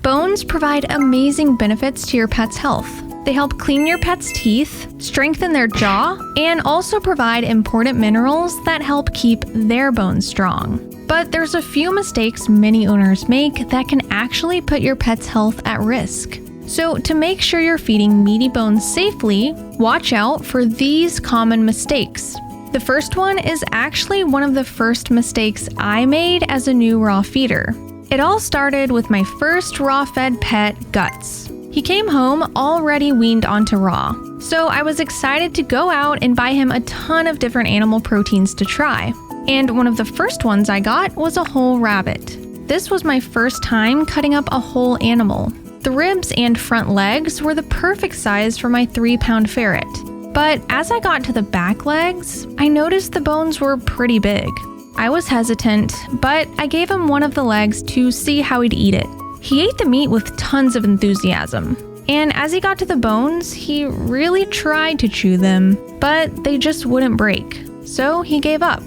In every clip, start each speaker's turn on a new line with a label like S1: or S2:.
S1: Bones provide amazing benefits to your pet's health. They help clean your pet's teeth, strengthen their jaw, and also provide important minerals that help keep their bones strong. But there's a few mistakes many owners make that can actually put your pet's health at risk. So to make sure you're feeding meaty bones safely, watch out for these common mistakes. The first one is actually one of the first mistakes I made as a new raw feeder. It all started with my first raw-fed pet, Guts. He came home already weaned onto raw, so I was excited to go out and buy him a ton of different animal proteins to try. And one of the first ones I got was a whole rabbit. This was my first time cutting up a whole animal. The ribs and front legs were the perfect size for my 3-pound ferret. But as I got to the back legs, I noticed the bones were pretty big. I was hesitant, but I gave him one of the legs to see how he'd eat it. He ate the meat with tons of enthusiasm. And as he got to the bones, he really tried to chew them, but they just wouldn't break. So he gave up.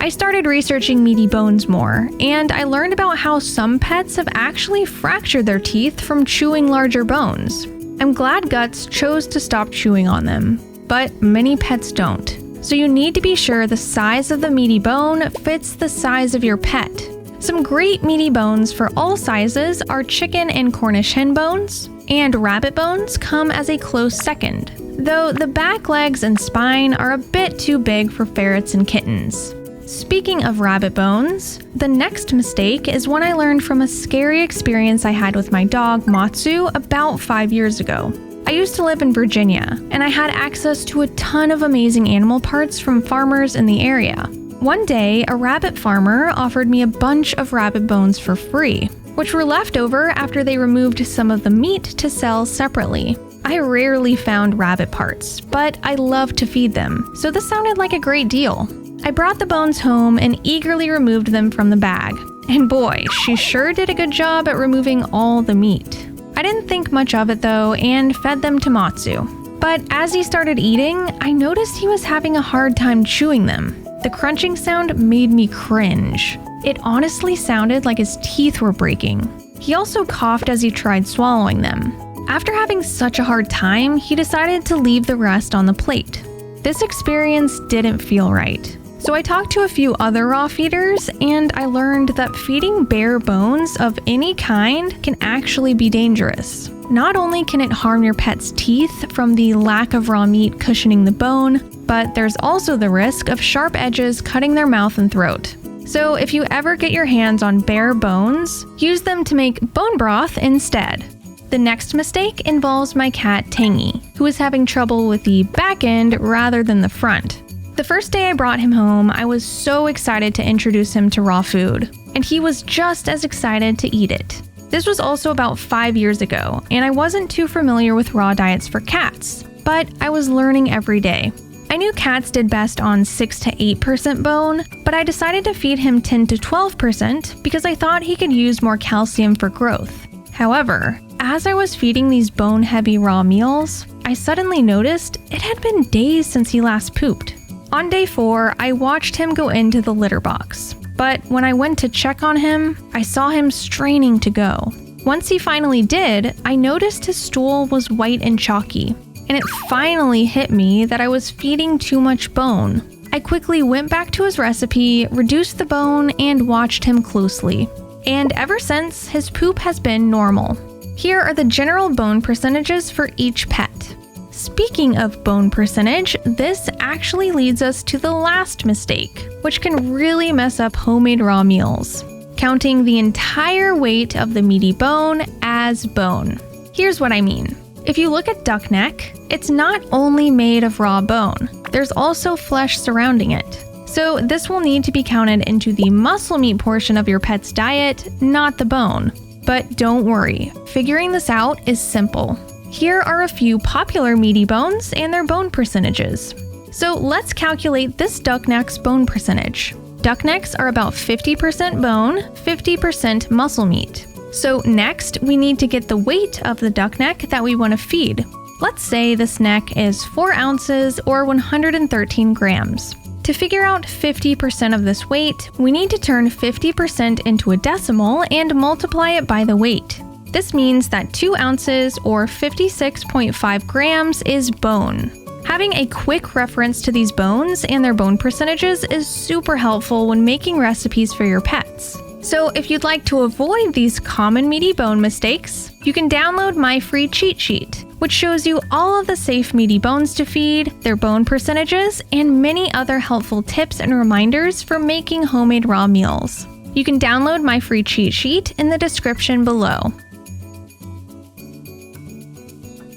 S1: I started researching meaty bones more, and I learned about how some pets have actually fractured their teeth from chewing larger bones. I'm glad Guts chose to stop chewing on them, but many pets don't. So you need to be sure the size of the meaty bone fits the size of your pet. Some great meaty bones for all sizes are chicken and Cornish hen bones, and rabbit bones come as a close second, though the back legs and spine are a bit too big for ferrets and kittens. Speaking of rabbit bones, the next mistake is one I learned from a scary experience I had with my dog Matsu about 5 years ago. I used to live in Virginia, and I had access to a ton of amazing animal parts from farmers in the area. One day, a rabbit farmer offered me a bunch of rabbit bones for free, which were left over after they removed some of the meat to sell separately. I rarely found rabbit parts, but I love to feed them, so this sounded like a great deal. I brought the bones home and eagerly removed them from the bag. And boy, she sure did a good job at removing all the meat. I didn't think much of it though and fed them to Matsu. But as he started eating, I noticed he was having a hard time chewing them. The crunching sound made me cringe. It honestly sounded like his teeth were breaking. He also coughed as he tried swallowing them. After having such a hard time, he decided to leave the rest on the plate. This experience didn't feel right. So I talked to a few other raw feeders, and I learned that feeding bare bones of any kind can actually be dangerous. Not only can it harm your pet's teeth from the lack of raw meat cushioning the bone, but there's also the risk of sharp edges cutting their mouth and throat. So if you ever get your hands on bare bones, use them to make bone broth instead. The next mistake involves my cat Tangy, who is having trouble with the back end rather than the front. The first day I brought him home, I was so excited to introduce him to raw food, and he was just as excited to eat it. This was also about 5 years ago, and I wasn't too familiar with raw diets for cats, but I was learning every day. I knew cats did best on 6 to 8% bone, but I decided to feed him 10 to 12% because I thought he could use more calcium for growth. However, as I was feeding these bone-heavy raw meals, I suddenly noticed it had been days since he last pooped. On day 4, I watched him go into the litter box, but when I went to check on him, I saw him straining to go. Once he finally did, I noticed his stool was white and chalky, and it finally hit me that I was feeding too much bone. I quickly went back to his recipe, reduced the bone, and watched him closely. And ever since, his poop has been normal. Here are the general bone percentages for each pet. Speaking of bone percentage, this actually leads us to the last mistake, which can really mess up homemade raw meals: counting the entire weight of the meaty bone as bone. Here's what I mean. If you look at duck neck, it's not only made of raw bone, there's also flesh surrounding it. So this will need to be counted into the muscle meat portion of your pet's diet, not the bone. But don't worry, figuring this out is simple. Here are a few popular meaty bones and their bone percentages. So let's calculate this duck neck's bone percentage. Duck necks are about 50% bone, 50% muscle meat. So next, we need to get the weight of the duck neck that we want to feed. Let's say this neck is 4 ounces or 113 grams. To figure out 50% of this weight, we need to turn 50% into a decimal and multiply it by the weight. This means that 2 ounces or 56.5 grams is bone. Having a quick reference to these bones and their bone percentages is super helpful when making recipes for your pets. So if you'd like to avoid these common meaty bone mistakes, you can download my free cheat sheet, which shows you all of the safe meaty bones to feed, their bone percentages, and many other helpful tips and reminders for making homemade raw meals. You can download my free cheat sheet in the description below.